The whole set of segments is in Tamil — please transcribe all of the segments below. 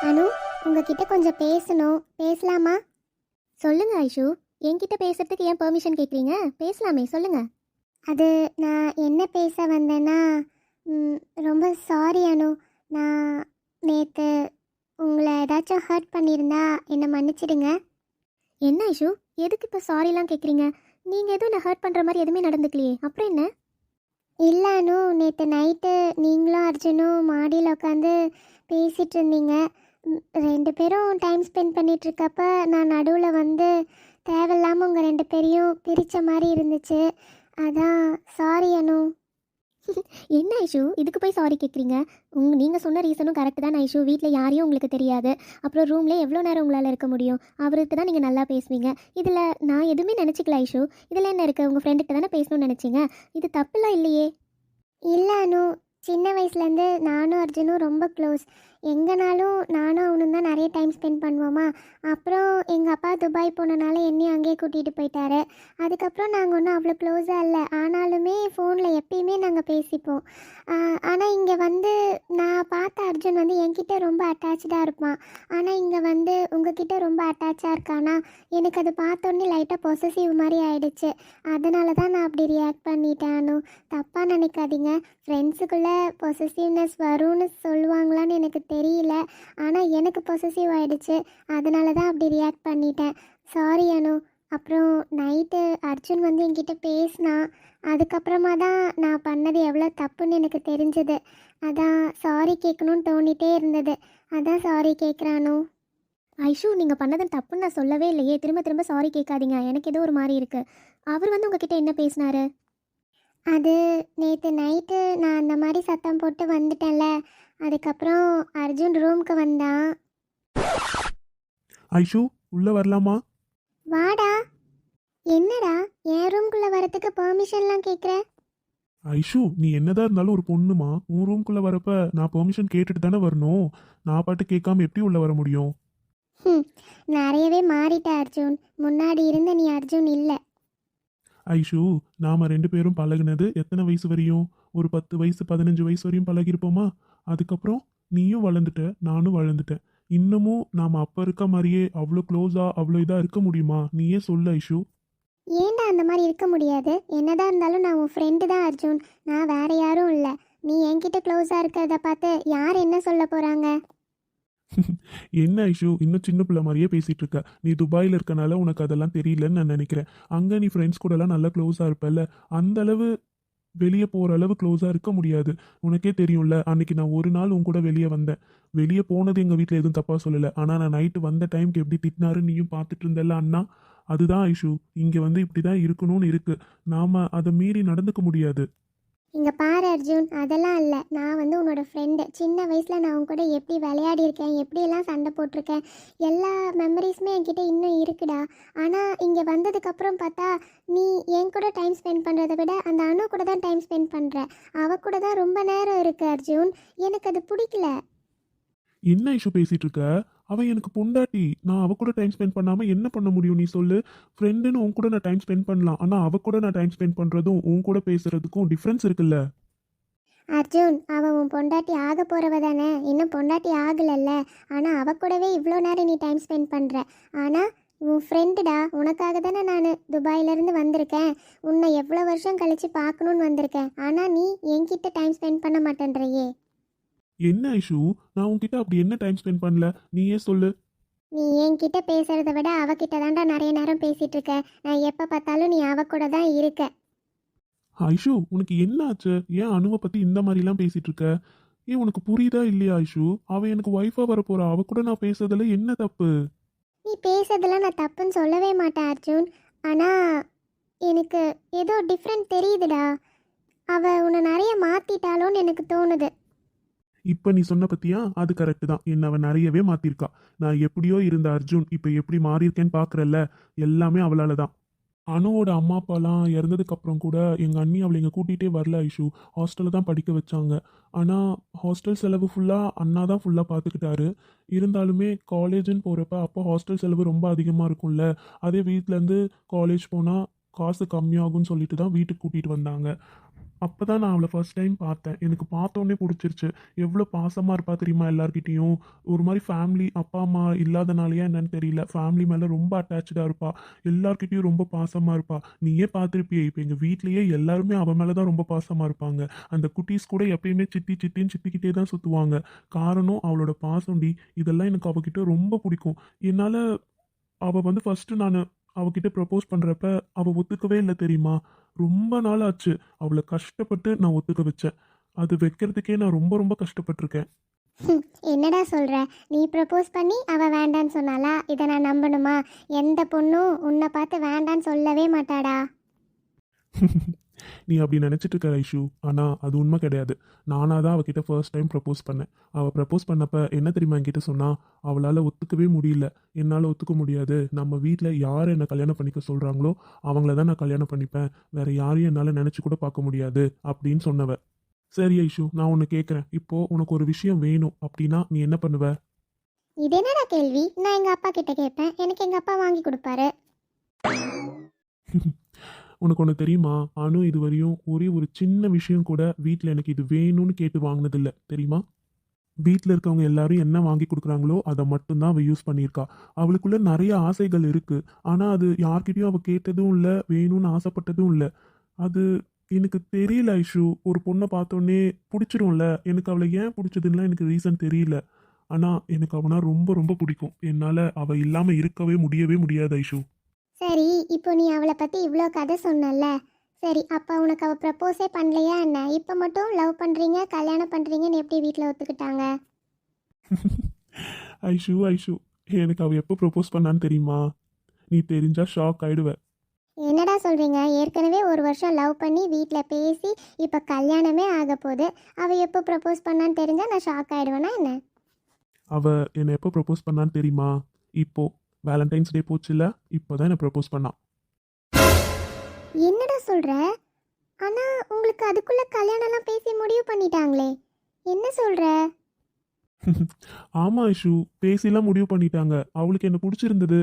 அனு, உங்ககிட்ட கொஞ்சம் பேசணும். பேசலாமா? சொல்லுங்க ஐஷு. என்கிட்ட பேசுறதுக்கு ஏன் பெர்மிஷன் கேட்குறீங்க? பேசலாமே, சொல்லுங்க. அது நான் என்ன பேச வந்தேன்னா, ம், ரொம்ப சாரி அனு. நான் நேற்று உங்களை ஏதாச்சும் ஹர்ட் பண்ணியிருந்தா என்னை மன்னிச்சிடுங்க. என்ன ஐஷு, எதுக்கு இப்போ சாரிலாம் கேட்குறீங்க? நீங்கள் எதுவும் என்ன ஹர்ட் பண்ணுற மாதிரி எதுவுமே நடந்துக்கலையே, அப்புறம் என்ன? இல்லை அனு, நேற்று நைட்டு நீங்களும் அர்ஜுனும் மாடியில் உட்காந்து பேசிகிட்டு இருந்தீங்க. ரெண்டு பேரும் டைம் ஸ்பெண்ட் பண்ணிட்டு இருக்கப்ப நான் நடுவில் வந்து தேவையில்லாமல் உங்கள் ரெண்டு பேரையும் பிரித்த மாதிரி இருந்துச்சு. அதான் சாரி அனு. என்ன ஐஷு, இதுக்கு போய் சாரி கேட்குறீங்க? நீங்கள் சொன்ன ரீசனும் கரெக்டு தான் ஐஷு. வீட்டில் யாரையும் உங்களுக்கு தெரியாது. அப்புறம் ரூமில் எவ்வளோ நேரம் உங்களால் இருக்க முடியும்? அவருக்கு தான் நீங்கள் நல்லா பேசுவீங்க. இதில் நான் எதுவுமே நினச்சிக்கல ஐஷு. இதில் என்ன இருக்குது? உங்கள் ஃப்ரெண்டுகிட்ட தானே பேசணும்னு நினச்சிங்க. இது தப்புலாம் இல்லையே. இல்லை அனு, சின்ன வயசுலேருந்து நானும் அர்ஜுனும் ரொம்ப க்ளோஸ். எங்கேனாலும் நானும் அவனும் தான் நிறைய டைம் ஸ்பெண்ட் பண்ணுவோமா. அப்புறம் எங்கள் அப்பா துபாய் போனனால என்னையும் அங்கேயே கூட்டிகிட்டு போயிட்டாரு. அதுக்கப்புறம் நாங்கள் ஒன்றும் அவ்வளோ க்ளோஸாக இல்லை. ஆனாலுமே ஃபோனில் எப்பயுமே நாங்கள் பேசிப்போம். ஆனால் இங்கே வந்து நான் பார்த்த அர்ஜுன் வந்து என்கிட்ட ரொம்ப அட்டாச்சாக இருப்பான். ஆனால் இங்கே வந்து உங்ககிட்ட ரொம்ப அட்டாச்சாக இருக்கானா. எனக்கு அது பார்த்தோன்னே லைட்டாக பொசசிவ் மாதிரி ஆயிடுச்சு. அதனால தான் நான் அப்படி ரியாக்ட் பண்ணிட்டேன். தப்பாக நினைக்காதீங்க. ஃப்ரெண்ட்ஸுக்குள்ளே பொசசிவ்னஸ் வரும்னு சொல்லுவாங்களான்னு எனக்கு தெரியல. ஆனால் எனக்கு பொசசிவ் ஆகிடுச்சு. அதனால தான் அப்படி ரியாக்ட் பண்ணிட்டேன். சாரி அனு. அப்புறம் நைட்டு அர்ஜுன் வந்து என்கிட்ட பேசினான். அதுக்கப்புறமா தான் நான் பண்ணது எவ்வளோ தப்புன்னு எனக்கு தெரிஞ்சது. அதான் சாரி கேட்கணும்னு தோணிட்டே இருந்தது. அதான் சாரி கேட்குறானோ. ஐஷு, நீங்கள் பண்ணது தப்புன்னு நான் சொல்லவே இல்லையே. திரும்ப திரும்ப சாரி கேட்காதீங்க. எனக்கு ஏதோ ஒரு மாதிரி இருக்குது. அவர் வந்து உங்ககிட்ட என்ன பேசினாரு? அது நேற்று நைட்டு நான் அந்த மாதிரி சத்தம் போட்டு வந்துட்டேன்ல. அதுக்கப்புறம் அர்ஜுன் ரூமுக்கு வந்தான். ஐஷு, உள்ள வரலாமா? வாடா. என்னடா, என் ரூம்குள்ளே வரத்துக்கு பெர்மிஷன்லாம் கேட்குற? ஐஷு, நீ என்னதான் இருந்தாலும் ஒரு பொண்ணுமா. உன் ரூம்குள்ள வரப்ப நான் பெர்மிஷன் கேட்டுட்டு தானே வரணும். நான் பாட்டு கேட்காம எப்படி உள்ள வர முடியும்? நிறையவே மாறிட்ட அர்ஜுன். முன்னாடி இருந்த நீ அர்ஜுன் இல்லை. ஐஷு, நாம ரெண்டு பேரும் பழகுனது எத்தனை வயசு வரையும்? ஒரு 10 வயசு 15 வயசு வரையும் பழகிருப்போமா? அதுக்கப்புறம் நீயும் வளர்ந்துட்ட, நானும் வளர்ந்துட்டேன். இன்னமும் நாம அப்ப இருக்க மாதிரியே அவ்வளோ க்ளோஸா அவ்வளோ இதா இருக்க முடியுமா? நீயே சொல்லு ஐஷு. ஏன்டா அந்த மாதிரி இருக்க முடியாது? என்னதான் இருந்தாலும் நான் உன் ஃப்ரெண்டு தான் அர்ஜுன். நான் வேற யாரும் இல்லை. நீ என்கிட்ட க்ளோஸாக இருக்கிறத பார்த்து யார் என்ன சொல்ல போகிறாங்க? என்ன ஐஷு, இன்னும் சின்ன பிள்ளை மாதிரியே பேசிட்டு இருக்க. நீ துபாயில் இருக்கனால உனக்கு அதெல்லாம் தெரியலன்னு நான் நினைக்கிறேன். அங்க நீ ஃப்ரெண்ட்ஸ் கூட எல்லாம் நல்லா க்ளோஸா இருப்பல்ல. அந்த அளவு வெளியே போற அளவு க்ளோஸா இருக்க முடியாது. உனக்கே தெரியும்ல, அன்னைக்கு நான் ஒரு நாள் உன் கூட வெளியே வந்தேன். வெளியே போனது எங்க வீட்டில் எதுவும் தப்பா சொல்லல. ஆனா நான் நைட்டு வந்த டைம்க்கு எப்படி திட்டினாருன்னு நீயும் பார்த்துட்டு இருந்தல்ல அண்ணா. அதுதான் ஐஷு. இங்க வந்து இப்படிதான் இருக்கணும்னு இருக்கு. நாம அதை மீறி நடந்துக்க முடியாது. இங்கே பாரு அர்ஜுன், அதெல்லாம் இல்லை. நான் வந்து உன்னோட ஃப்ரெண்டு. சின்ன வயசில் நான் உன் கூட எப்படி விளையாடி இருக்கேன், எப்படியெல்லாம் சண்டை போட்டிருக்கேன், எல்லா மெமரிஸுமே என்கிட்ட இன்னும் இருக்குடா. ஆனால் இங்கே வந்ததுக்கப்புறம் பார்த்தா நீ என் கூட டைம் ஸ்பெண்ட் பண்ணுறதை விட அந்த அணு கூட தான் டைம் ஸ்பெண்ட் பண்ணுற. அவ கூட தான் ரொம்ப நேரம் இருக்கு அர்ஜுன். எனக்கு அது பிடிக்கல. என்ன இஷ்யூ பேசிட்டு இருக்க? அவ எனக்கு பொண்டாட்டி. நான் அவ கூட டைம் ஸ்பெண்ட் பண்ணாம என்ன பண்ண முடியும் நீ சொல்லு? ஃப்ரெண்டுன்னு உன் கூட நான் டைம் ஸ்பெண்ட் பண்ணலாம். ஆனா அவ கூட நான் டைம் ஸ்பெண்ட் பண்றதும் உன் கூட பேசுறதுக்கும் டிஃப்ரென்ஸ் இருக்குல்ல. அர்ஜுன், அவள் உன் பொண்டாட்டி ஆக போகிறவ தானே. இன்னும் பொண்டாட்டி ஆகலைல்ல. ஆனால் அவ கூடவே இவ்வளோ நேரம் நீ டைம் ஸ்பெண்ட் பண்ணுற. ஆனால் உன் ஃப்ரெண்டுடா. உனக்காக தானே நான் துபாயிலேருந்து வந்திருக்கேன். உன்னை எவ்வளோ வருஷம் கழித்து பார்க்கணுன்னு வந்திருக்கேன். ஆனால் நீ என்கிட்ட டைம் ஸ்பெண்ட் பண்ண மாட்டேன்றையே. என்ன இஷ்யூ? நான் உன்கிட்ட அப்படி என்ன டைம் ஸ்பெண்ட் பண்ணல? நீயே சொல்லு. நீ என்கிட்ட பேசுகிறத விட அவகிட்ட தான்டா நிறைய நேரம் பேசிகிட்டு இருக்க. நான் எப்போ பார்த்தாலும் நீ அவ கூட தான் இருக்க. ஐஷு, உனக்கு என்ன ஆச்சு? ஏன் அணுவை பத்தி இந்த மாதிரிலாம் பேசிட்டு இருக்க? ஏன் உனக்கு புரியுதா இல்லையா ஐஷு? அவ எனக்கு ஒய்ஃபா வர போறா. அவ கூட நான் பேசுறதுல என்ன தப்பு? நீ பேசுறதெல்லாம் நான் தப்புன்னு சொல்லவே மாட்டேன் அர்ஜுன். ஆனால் எனக்கு ஏதோ டிஃப்ரெண்ட் தெரியுதுடா. அவள் உன்னை நிறைய மாற்றிட்டாலோன்னு எனக்கு தோணுது. இப்ப நீ சொன்ன பத்தியா, அது கரெக்ட் தான். என்ன அவ நிறையவே மாத்திருக்கா. நான் எப்படியோ இருந்த அர்ஜுன் இப்ப எப்படி மாறி இருக்கேன்னு பாக்குறல்ல. எல்லாமே அவளால தான். அணுவோட அம்மா அப்பாலாம் இறந்ததுக்கு அப்புறம் கூட எங்க அண்ணி அவளை இங்க கூட்டிகிட்டே வரல ஐஷு. ஹாஸ்டலில் தான் படிக்க வச்சாங்க. ஆனால் ஹாஸ்டல் செலவு ஃபுல்லாக அண்ணா தான் ஃபுல்லாக பார்த்துக்கிட்டாரு. இருந்தாலுமே காலேஜுன்னு போகிறப்ப அப்போ ஹாஸ்டல் செலவு ரொம்ப அதிகமாக இருக்கும்ல. அதே வீட்டிலேருந்து காலேஜ் போனால் காசு கம்மியாகும்னு சொல்லிட்டு தான் வீட்டுக்கு கூட்டிகிட்டு வந்தாங்க. அப்போ தான் நான் அவளை ஃபர்ஸ்ட் டைம் பார்த்தேன். எனக்கு பார்த்தோன்னே பிடிச்சிருச்சு. எவ்வளோ பாசமாக இருப்பா தெரியுமா எல்லார்கிட்டேயும். ஒரு மாதிரி ஃபேமிலி அப்பா அம்மா இல்லாதனாலயா என்னன்னு தெரியல, ஃபேமிலி மேலே ரொம்ப அட்டாச்சாக இருப்பா. எல்லார்கிட்டயும் ரொம்ப பாசமாக இருப்பா. நீயே பார்த்துருப்பியே, இப்போ எங்கள் வீட்லேயே எல்லாருமே அவள் மேலே தான் ரொம்ப பாசமாக இருப்பாங்க. அந்த குட்டீஸ் கூட எப்பயுமே சித்தி சித்தின்னு சித்திக்கிட்டே தான் சுற்றுவாங்க. காரணம் அவளோட பாசம்டி. இதெல்லாம் எனக்கு அவகிட்ட ரொம்ப பிடிக்கும். என்னால் அவள் வந்து ஃபஸ்ட்டு நான் அவகிட்ட ப்ரப்போஸ் பண்ணுறப்ப அவள் ஒத்துக்கவே இல்லை தெரியுமா. ரொம்ப நாள் ஆச்சு. அவளை கஷ்டப்பட்டு நான் ஒத்துக்க வச்சேன். அது வைக்கிறதுக்கே நான் ரொம்ப ரொம்ப கஷ்டப்பட்டிருக்கேன். என்னடா சொல்கிற? நீ ப்ரப்போஸ் பண்ணி அவள் வேண்டான்னு சொன்னாலா? இதை நான் நம்பணுமா? எந்த பொண்ணும் உன்னை பார்த்து வேண்டான்னு சொல்லவே மாட்டாடா. நீ அப்படி நினச்சிட்டு இருக்க ஐஷு. ஆனால் அது உண்மை கிடையாது. நானாக தான் அவகிட்ட ஃபர்ஸ்ட் டைம் ப்ரப்போஸ் பண்ணேன். அவள் ப்ரப்போஸ் பண்ணப்ப என்ன தெரியுமா என்கிட்ட சொன்னா? அவளால் ஒத்துக்கவே முடியல. என்னால் ஒத்துக்க முடியாது. நம்ம வீட்டில் யார் என்னை கல்யாணம் பண்ணிக்க சொல்கிறாங்களோ அவங்கள தான் நான் கல்யாணம் பண்ணிப்பேன். வேற யாரையும் என்னால் நினச்சி கூட பார்க்க முடியாது அப்படின்னு சொன்னவ. சரி ஐஷு, நான் ஒன்று கேட்குறேன். இப்போ உனக்கு ஒரு விஷயம் வேணும் அப்படின்னா நீ என்ன பண்ணுவ? இது என்னடா கேள்வி? நான் எங்கள் அப்பா கிட்ட கேட்பேன், எனக்கு எங்கள் அப்பா வாங்கி கொடுப்பாரு. உனக்கு ஒன்று தெரியுமா? அனு இதுவரையும் ஒரே ஒரு சின்ன விஷயம் கூட வீட்டில் எனக்கு இது வேணும்னு கேட்டு வாங்கினதில்ல தெரியுமா? வீட்டில் இருக்கவங்க எல்லாரும் என்ன வாங்கி கொடுக்குறாங்களோ அதை மட்டும்தான் அவள் யூஸ் பண்ணியிருக்கா. அவளுக்குள்ள நிறைய ஆசைகள் இருக்கு. ஆனால் அது யார்கிட்டயும் அவள் கேட்டதும் இல்லை, வேணும்னு ஆசைப்பட்டதும் இல்லை. அது எனக்கு தெரியல ஐஷு. ஒரு பொண்ணை பார்த்தோன்னே பிடிச்சிரும்ல. எனக்கு அவளை ஏன் பிடிச்சதுன்னா எனக்கு ரீசன் தெரியல. ஆனால் எனக்கு அவனா ரொம்ப ரொம்ப பிடிக்கும். என்னால் அவள் இல்லாமல் இருக்கவே முடியவே முடியாது ஐஷு. சரி, இப்போ நீ அவளை பற்றி இவ்வளோ கதை சொன்னல. சரி, அப்போ உனக்கு அவள் ப்ரப்போஸே பண்ணலையா என்ன? இப்போ மட்டும் லவ் பண்ணுறீங்க கல்யாணம் பண்ணுறீங்கன்னு எப்படி வீட்டில் ஒத்துக்கிட்டாங்க? ஐஷு ஐஷு, எனக்கு அவள் எப்போ ப்ரப்போஸ் பண்ணான்னு தெரியுமா? நீ தெரிஞ்சா ஷாக் ஆயிடுவ. என்னடா சொல்கிறீங்க? ஏற்கனவே ஒரு வருஷம் லவ் பண்ணி வீட்டில் பேசி இப்போ கல்யாணமே ஆக போகுது. அவள் எப்போ ப்ரப்போஸ் பண்ணான்னு தெரிஞ்சால் நான் ஷாக் ஆகிடுவேனா என்ன? அவள் என்னை எப்போ ப்ரப்போஸ் பண்ணான்னு தெரியுமா? இப்போ வேலண்டைன்ஸ் டே போச்சுல்ல, இப்போ தான் என்னை ப்ரப்போஸ் பண்ணான். என்னடா சொல்கிற? ஆனால் உங்களுக்கு அதுக்குள்ளே கல்யாணம்லாம் பேசி முடிவு பண்ணிட்டாங்களே, என்ன சொல்கிற? ஆமாம் ஐஷு, பேசிலாம் முடிவு பண்ணிட்டாங்க. அவளுக்கு என்ன பிடிச்சிருந்தது.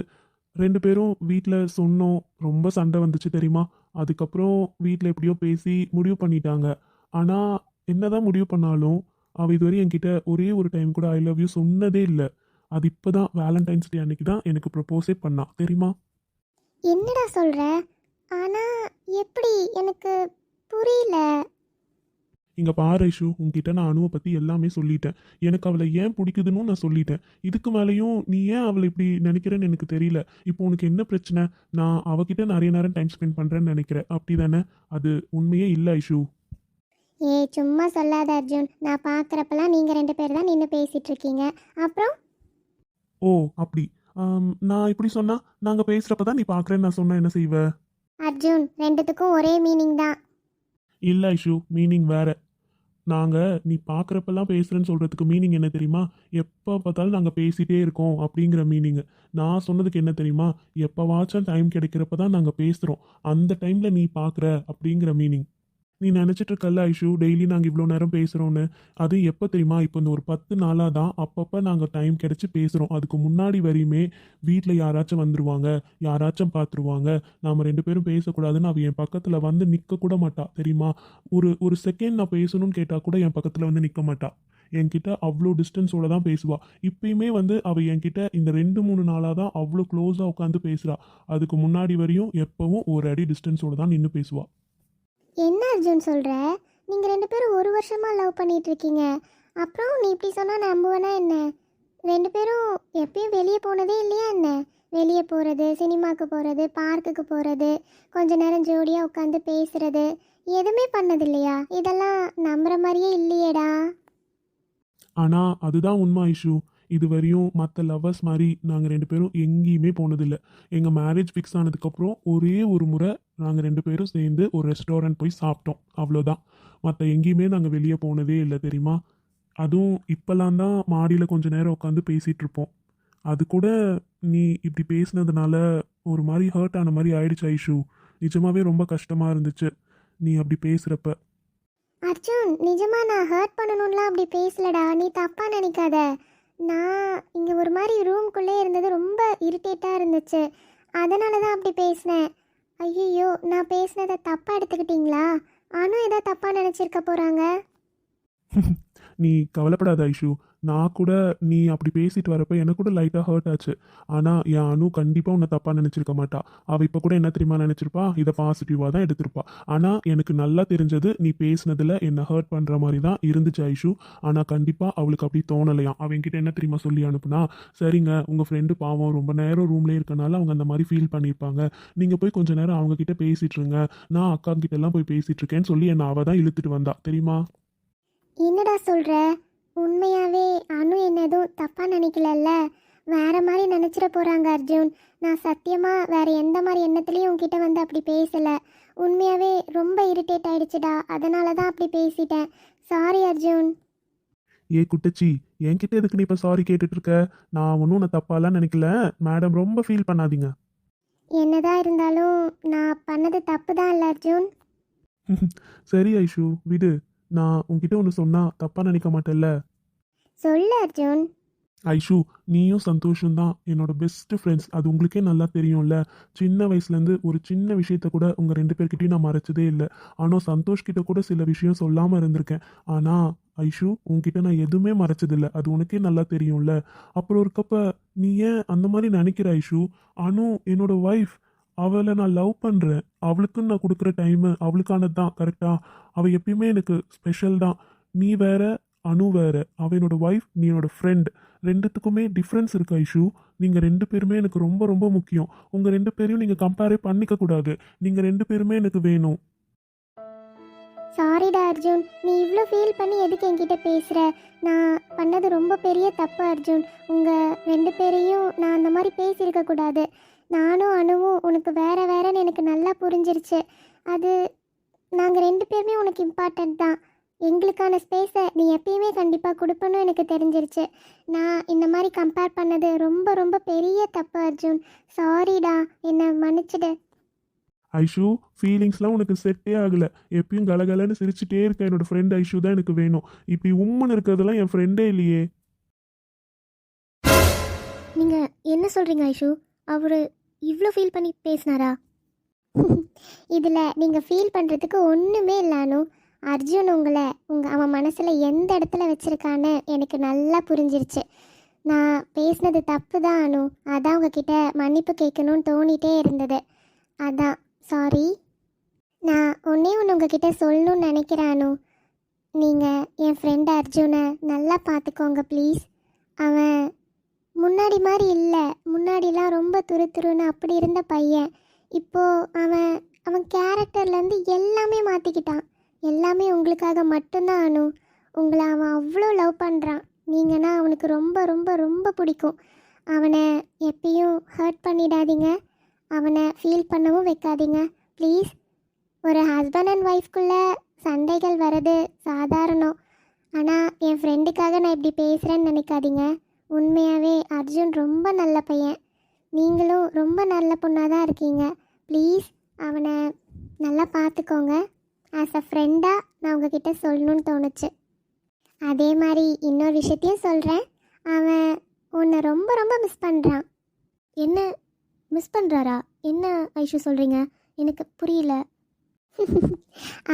ரெண்டு பேரும் வீட்டில் சொன்னோம். ரொம்ப சண்டை வந்துச்சு தெரியுமா. அதுக்கப்புறம் வீட்டில் எப்படியோ பேசி முடிவு பண்ணிட்டாங்க. ஆனால் என்னதான் முடிவு பண்ணாலும் அவள் இதுவரை என்கிட்ட ஒரே ஒரு டைம் கூட ஐ லவ் யூ சொன்னதே இல்லை. அது இப்போ தான் வேலண்டைன்ஸ் டே அன்னைக்கு தான் எனக்கு ப்ரப்போஸே பண்ணா தெரியுமா. என்னடா சொல்கிற? ஆனால் எப்படி? எனக்கு புரியல. இங்கே பாரு ஐஷு, உங்ககிட்ட நான் அனுவை பற்றி எல்லாமே சொல்லிட்டேன். எனக்கு அவளை ஏன் பிடிக்குதுன்னு நான் சொல்லிட்டேன். இதுக்கு மேலேயும் நீ ஏன் அவளை இப்படி நினைக்கிறேன்னு எனக்கு தெரியல. இப்போ உனக்கு என்ன பிரச்சனை? நான் அவகிட்ட நிறைய நேரம் டைம் ஸ்பெண்ட் பண்ணுறேன்னு நினைக்கிறேன், அப்படி தானே? அது உண்மையே இல்லை ஐஷு. சும்மா சொல்லாத அர்ஜுன். நான் பார்க்குறப்பெல்லாம் நீங்கள் ரெண்டு பேர் தான் நின்று பேசிகிட்டு இருக்கீங்க. அப்புறம் ஓ அப்படி. நான் இப்படி சொன்னா நாங்கள் பேசுகிறப்ப தான் நீ பார்க்குறேன்னு நான் சொன்னால் என்ன செய்வ? அர்ஜுன், ரெண்டுத்துக்கும் ஒரே மீனிங் தான். இல்லை ஐஷு, மீனிங் வேற. நாங்கள் நீ பார்க்குறப்பெல்லாம் பேசுகிறேன்னு சொல்கிறதுக்கு மீனிங் என்ன தெரியுமா? எப்போ பார்த்தாலும் நாங்கள் பேசிகிட்டே இருக்கோம் அப்படிங்கிற மீனிங். நான் சொன்னதுக்கு என்ன தெரியுமா? எப்போவாச்சும் டைம் கிடைக்கிறப்ப தான் நாங்கள் பேசுகிறோம், அந்த டைமில் நீ பார்க்குற அப்படிங்கிற மீனிங். நீ நினச்சிட்டு இருக்கல்ல ஐஷு, டெய்லி நாங்கள் இவ்வளோ நேரம் பேசுகிறோன்னு. அது எப்போ தெரியுமா? இப்போ இந்த ஒரு 10 நாளாக தான் அப்பப்போ நாங்கள் டைம் கிடச்சி பேசுகிறோம். அதுக்கு முன்னாடி வரையுமே வீட்டில் யாராச்சும் வந்துருவாங்க, யாராச்சும் பார்த்துருவாங்க. நாம் ரெண்டு பேரும் பேசக்கூடாதுன்னு அவள் என் பக்கத்தில் வந்து நிற்க கூட மாட்டா தெரியுமா. ஒரு செகண்ட் நான் பேசணும்னு கேட்டால் கூட என் பக்கத்தில் வந்து நிற்க மாட்டா. என்கிட்ட அவ்வளோ டிஸ்டன்ஸோட தான் பேசுவா. இப்பயுமே வந்து அவள் என்கிட்ட இந்த 2-3 நாளாக தான் அவ்வளோ க்ளோஸாக உட்காந்து பேசுகிறா. அதுக்கு முன்னாடி வரையும் எப்பவும் ஒரு அடி டிஸ்டன்ஸோட தான் நின்று பேசுவா. என்ன அர்ஜுன் சொல்கிற? நீங்கள் ரெண்டு பேரும் ஒரு வருஷமாக லவ் பண்ணிட்டு இருக்கீங்க. அப்புறம் நீ இப்படி சொன்னால் நம்புவேனா என்ன? ரெண்டு பேரும் எப்பயும் வெளியே போனதே இல்லையா என்ன? வெளியே போகிறது, சினிமாவுக்கு போகிறது, பார்க்குக்கு போகிறது, கொஞ்ச நேரம் ஜோடியாக உட்காந்து பேசுகிறது, எதுவுமே பண்ணது இல்லையா? இதெல்லாம் நம்புகிற மாதிரியே இல்லையேடா. ஆனால் அதுதான் உண்மை ஐஷு. இது வரையும் மற்ற லவ்வர்ஸ் மாதிரி நாங்கள் ரெண்டு பேரும் எங்கேயுமே போனதில்லை. எங்கள் மேரேஜ் ஃபிக்ஸ் ஆனதுக்கப்புறம் ஒரே ஒரு முறை நாங்கள் ரெண்டு பேரும் சேர்ந்து ஒரு ரெஸ்டாரண்ட் போய் சாப்பிட்டோம், அவ்வளோதான். மற்ற எங்கேயுமே நாங்கள் வெளியே போனதே இல்லை தெரியுமா. அதுவும் இப்போல்லாம் தான் மாடியில் கொஞ்ச நேரம் உட்காந்து பேசிகிட்டு இருப்போம். அது கூட நீ இப்படி பேசினதுனால ஒரு மாதிரி ஹர்ட் ஆன மாதிரி ஆயிடுச்சு ஐஷு. நிஜமாவே ரொம்ப கஷ்டமாக இருந்துச்சு நீ அப்படி பேசுகிறப்ப. அர்ஜுன், நிஜமாக நான் ஹர்ட் பண்ணணும்லாம் அப்படி பேசலடா, நீ தப்பாக நினைக்காத. நான் இங்கே ஒரு மாதிரி ரூம்குள்ளே இருந்தது ரொம்ப இரிட்டேட்டாக இருந்துச்சு, அதனால தான் அப்படி பேசினேன். ஐயோ, நான் பேசினதை தப்பாக எடுத்துக்கிட்டீங்களா? அனு ஏதோ தப்பாக நினச்சிருக்க போகிறாங்க. நீ கவலைப்படாத ஐஷு. நான் கூட நீ அப்படி பேசிட்டு வரப்ப எனக்கு கூட லைட்டாக ஹர்ட் ஆச்சு. ஆனால் என் அனு கண்டிப்பாக உன்னை தப்பாக நினச்சிருக்க மாட்டா. அவள் இப்போ கூட என்ன தெரியுமா நினச்சிருப்பா, இதை பாசிட்டிவாக தான் எடுத்திருப்பா. ஆனால் எனக்கு நல்லா தெரிஞ்சது நீ பேசினதில் என்னை ஹர்ட் பண்ணுற மாதிரி தான் இருந்துச்சு ஐஷு. ஆனால் கண்டிப்பாக அவளுக்கு அப்படி தோணலையாம். அவன்கிட்ட என்ன தெரியுமா சொல்லி அனுப்புனா, சரிங்க உங்கள் ஃப்ரெண்டு பாவம் ரொம்ப நேரம் ரூம்லேயே இருக்கனால அவங்க அந்த மாதிரி ஃபீல் பண்ணியிருப்பாங்க. நீங்கள் போய் கொஞ்ச நேரம் அவங்கக்கிட்ட பேசிட்டு இருங்க, நான் அக்கா கிட்ட எல்லாம் போய் பேசிட்டு இருக்கேன்னு சொல்லி என்னை அவள் தான் இழுத்துட்டு வந்தா தெரியுமா. என்னடா சொல்கிற? உண்மையாகவே அனு என்ன எதுவும் தப்பாக நினைக்கலல்ல? வேற மாதிரி நினச்சிட போகிறாங்க அர்ஜுன். நான் சத்தியமாக வேற எந்த மாதிரி எண்ணத்துலேயும் உன்கிட்ட வந்து அப்படி பேசலை. உண்மையாகவே ரொம்ப இரிட்டேட் ஆயிடுச்சுடா, அதனால தான் அப்படி பேசிட்டேன். சாரி அர்ஜுன். ஏ குட்டச்சி, என்கிட்ட எதுக்கு நீ இப்போ சாரி கேட்டுட்டு இருக்க? நான் ஒன்றும் உன்னை தப்பாலாம் நினைக்கல மேடம், ரொம்ப ஃபீல் பண்ணாதீங்க. என்னதான் இருந்தாலும் நான் பண்ணது தப்பு தான் இல்லை அர்ஜுன்? சரி ஐஷு விடு. நான் உன்கிட்ட ஒன்று சொன்னா தப்பாக நினைக்க மாட்டேல்ல? சொல்லு அர்ஜுன். ஐஷு, நீயும் சந்தோஷம் தான் என்னோட பெஸ்ட் ஃப்ரெண்ட்ஸ், அது உங்களுக்கே நல்லா தெரியும்ல. சின்ன வயசுலேருந்து ஒரு சின்ன விஷயத்த கூட உங்கள் ரெண்டு பேர்கிட்டையும் நான் மறைச்சதே இல்லை. ஆனால் சந்தோஷ் கிட்ட கூட சில விஷயம் சொல்லாமல் இருந்திருக்கேன். ஆனால் ஐஷு உன்கிட்ட நான் எதுவுமே மறைச்சதில்லை, அது உனக்கே நல்லா தெரியும்ல. அப்புறம் இருக்கப்ப நீ ஏன் அந்த மாதிரி நினைக்கிற ஐஷு? அனு என்னோட ஒய்ஃப், அவளை நான் லவ் பண்ணுறேன். அவளுக்குன்னு நான் கொடுக்குற டைமு அவளுக்கானது தான், கரெக்டா? அவள் எப்பயுமே எனக்கு ஸ்பெஷல் தான். நீ வேற, அனு வேற. அவள் என்னோட ஒய்ஃப், நீ என்னோட ஃப்ரெண்ட். ரெண்டுத்துக்குமே டிஃப்ரென்ஸ் இருக்கு ஐஷு. நீங்கள் ரெண்டு பேருமே எனக்கு ரொம்ப ரொம்ப முக்கியம். உங்கள் ரெண்டு பேரையும் நீங்கள் கம்பேரே பண்ணிக்க கூடாது. நீங்கள் ரெண்டு பேருமே எனக்கு வேணும். சாரிடா அர்ஜுன், நீ இவ்வளோ ஃபீல் பண்ணி எதுக்கு என்கிட்ட பேசுகிற? நான் பண்ணது ரொம்ப பெரிய தப்பு அர்ஜுன். உங்கள் ரெண்டு பேரையும் நான் அந்த மாதிரி பேசியிருக்க கூடாது. நானும் அணுவும் உனக்கு வேற வேறன்னு எனக்கு நல்லா புரிஞ்சிருச்சு. அது நாங்கள் ரெண்டு பேருமே உனக்கு இம்பார்ட்டன்ட் தான். எங்களுக்கான ஸ்பேஸை நீ எப்பயுமே கண்டிப்பாக கொடுப்பனும் எனக்கு தெரிஞ்சிருச்சு. நான் இந்த மாதிரி கம்பேர் பண்ணது ரொம்ப ரொம்ப பெரிய தப்பு அர்ஜுன். சாரிடா, என்னை மன்னிச்சிடு. ஐஷு, ஃபீலிங்ஸ்லாம் உனக்கு செட்டே ஆகலை. எப்பயும் கலகலன்னு சிரிச்சுட்டே இருக்க என்னோட ஃப்ரெண்ட் ஐஷு தான் எனக்கு வேணும். இப்படி உம்முன்னு இருக்கிறதெல்லாம் என் ஃப்ரெண்டே இல்லையே. நீங்கள் என்ன சொல்கிறீங்க ஐஷு? அவர் இவ்வளோ ஃபீல் பண்ணி பேசினாரா? இதில் நீங்கள் ஃபீல் பண்ணுறதுக்கு ஒன்றுமே இல்லானோ. அர்ஜுன் அவன் மனசில் எந்த இடத்துல வச்சுருக்கான்னு எனக்கு நல்லா புரிஞ்சிருச்சு. நான் பேசினது தப்பு தான் அனு. அதான் உங்ககிட்ட மன்னிப்பு கேட்கணும்னு தோணிகிட்டே இருந்தது. அதான் சாரி. நான் ஒன்றே ஒன்று உங்ககிட்ட சொல்லணும்னு நினைக்கிறேன் அனு. நீங்கள் என் ஃப்ரெண்ட் அர்ஜுனை நல்லா பார்த்துக்கோங்க ப்ளீஸ். அவன் முன்னாடி மாதிரி இல்லை. முன்னாடிலாம் ரொம்ப துருன்னு அப்படி இருந்த பையன். இப்போது அவன் கேரக்டர்லேருந்து எல்லாமே மாற்றிக்கிட்டான். எல்லாமே உங்களுக்காக மட்டும்தான் அனு. உங்களை அவன் அவ்வளோ லவ் பண்ணுறான். நீங்கன்னா அவனுக்கு ரொம்ப ரொம்ப ரொம்ப பிடிக்கும். அவனை எப்பயும் ஹர்ட் பண்ணிடாதீங்க. அவனை ஃபீல் பண்ணவும் வைக்காதீங்க ப்ளீஸ். ஒரு ஹஸ்பண்ட் அண்ட் ஒய்ஃப்குள்ளே சண்டைகள் வர்றது சாதாரணம். ஆனால் என் ஃப்ரெண்டுக்காக நான் இப்படி பேசுகிறேன்னு நினைக்காதீங்க. உண்மையாகவே அர்ஜுன் ரொம்ப நல்ல பையன். நீங்களும் ரொம்ப நல்ல பொண்ணாக தான் இருக்கீங்க. ப்ளீஸ் அவனை நல்லா பார்த்துக்கோங்க. ஆஸ் அ ஃப்ரெண்டாக நான் உங்ககிட்ட சொல்லணும்னு தோணுச்சு. அதே மாதிரி இன்னொரு விஷயத்தையும் சொல்கிறேன். அவன் உன்னை ரொம்ப ரொம்ப மிஸ் பண்ணுறான். என்ன மிஸ் பண்ணுறாரா? என்ன ஐஷு சொல்கிறீங்க? எனக்கு புரியல.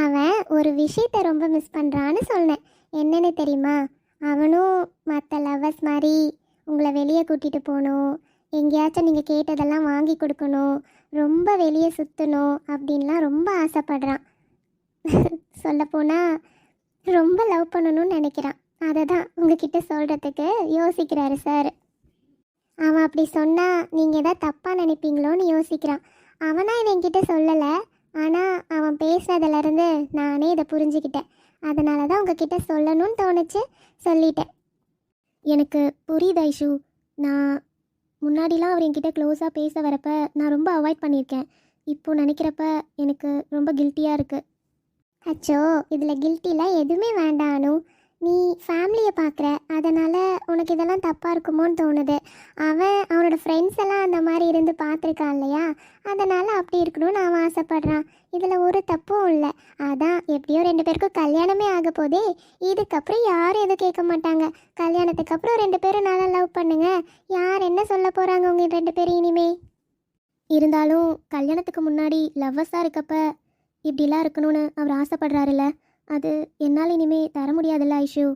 அவன் ஒரு விஷயத்தை ரொம்ப மிஸ் பண்ணுறான்னு சொன்னேன். என்னன்னு தெரியுமா? அவனும் மற்ற லவ்வர்ஸ் மாதிரி உங்களை வெளியே கூட்டிகிட்டு போகணும், எங்கேயாச்சும் நீங்கள் கேட்டதெல்லாம் வாங்கி கொடுக்கணும், ரொம்ப வெளியே சுற்றணும் அப்படின்லாம் ரொம்ப ஆசைப்படுறான். சொல்லப்போனால் ரொம்ப லவ் பண்ணணும்னு நினைக்கிறான். அதை தான் உங்ககிட்ட சொல்கிறதுக்கு யோசிக்கிறாரு சார். அவன் அப்படி சொன்னால் நீங்கள் எதாவது தப்பாக நினைப்பீங்களோன்னு யோசிக்கிறான். அவனாக இதை என்கிட்ட சொல்லலை, ஆனால் அவன் பேசுனதுலேருந்து நானே இதை புரிஞ்சுக்கிட்டேன். அதனால தான் உங்ககிட்ட சொல்லணும்னு தோணுச்சு, சொல்லிட்டேன். எனக்கு புரியுது ஐஷு. நான் முன்னாடிலாம் அவர் என்கிட்ட க்ளோஸாக பேச வரப்போ நான் ரொம்ப அவாய்ட் பண்ணியிருக்கேன். இப்போது நினைக்கிறப்ப எனக்கு ரொம்ப கில்ட்டியாக இருக்குது. அச்சோ, இதில் கில்ட்டிலாம் எதுவுமே வேண்டாம் அனு. நீ ஃபேமிலியை பார்க்குற, அதனால் உனக்கு இதெல்லாம் தப்பாக இருக்குமோன்னு தோணுது. அவனோட ஃப்ரெண்ட்ஸ் எல்லாம் அந்த மாதிரி இருந்து பார்த்துருக்கான் இல்லையா, அதனால் அப்படி இருக்கணும்னு அவன் ஆசைப்பட்றான். இதில் ஒரு தப்பும் இல்லை. அதான் எப்படியோ 2 பேருக்கும் கல்யாணமே ஆக போதே. இதுக்கப்புறம் யாரும் எதுவும் கேட்க மாட்டாங்க. கல்யாணத்துக்கு அப்புறம் 2 பேரும் நல்லா லவ் பண்ணுங்க. யார் என்ன சொல்ல போகிறாங்க உங்கள் 2 பேரும் இனிமே? இருந்தாலும் கல்யாணத்துக்கு முன்னாடி லவ்வர்ஸாக இருக்கப்ப இப்படிலாம் இருக்கணும்னு அவர் ஆசைப்படுறாருல்ல, அது என்னால் இனிமே தர முடியாதுல்ல ஐஷு.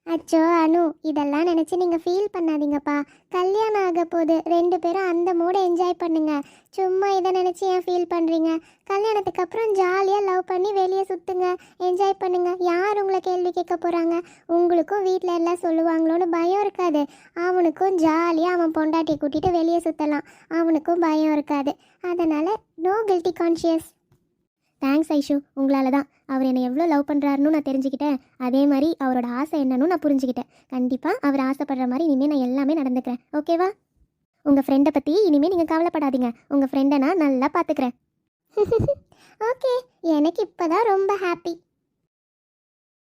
அச்சோ அனு, இதெல்லாம் நினச்சி நீங்கள் ஃபீல் பண்ணாதீங்கப்பா. கல்யாணம் ஆக போது 2 பேரும் அந்த மூடை என்ஜாய் பண்ணுங்க. சும்மா இதை நினச்சி ஏன் ஃபீல் பண்ணுறீங்க? கல்யாணத்துக்கு அப்புறம் ஜாலியாக லவ் பண்ணி வெளியே சுற்றுங்க, என்ஜாய் பண்ணுங்க. யார் உங்களை கேள்வி கேட்க போகிறாங்க? உங்களுக்கும் வீட்டில் எல்லாம் சொல்லுவாங்களோன்னு பயம் இருக்காது. அவனுக்கும் ஜாலியாக அவன் பொண்டாட்டியை கூட்டிகிட்டு வெளியே சுற்றலாம். அவனுக்கும் பயம் இருக்காது. அதனால் no guilty conscious. Thanks Aishu, உங்களால் தான் அவர் என்னை எவ்வளோ லவ் பண்ணுறாருன்னு நான் தெரிஞ்சுக்கிட்டேன். அதே மாதிரி அவரோட ஆசை என்னன்னு நான் புரிஞ்சுக்கிட்டேன். கண்டிப்பாக அவர் ஆசைப்படுற மாதிரி இனிமேல் நான் எல்லாமே நடந்துக்கிறேன். ஓகேவா? உங்கள் ஃப்ரெண்டை பற்றி இனிமேல் நீங்கள் கவலைப்படாதீங்க. உங்கள் ஃப்ரெண்டை நான் நல்லா பார்த்துக்கிறேன். ஓகே, எனக்கு இப்போ தான் ரொம்ப ஹாப்பி.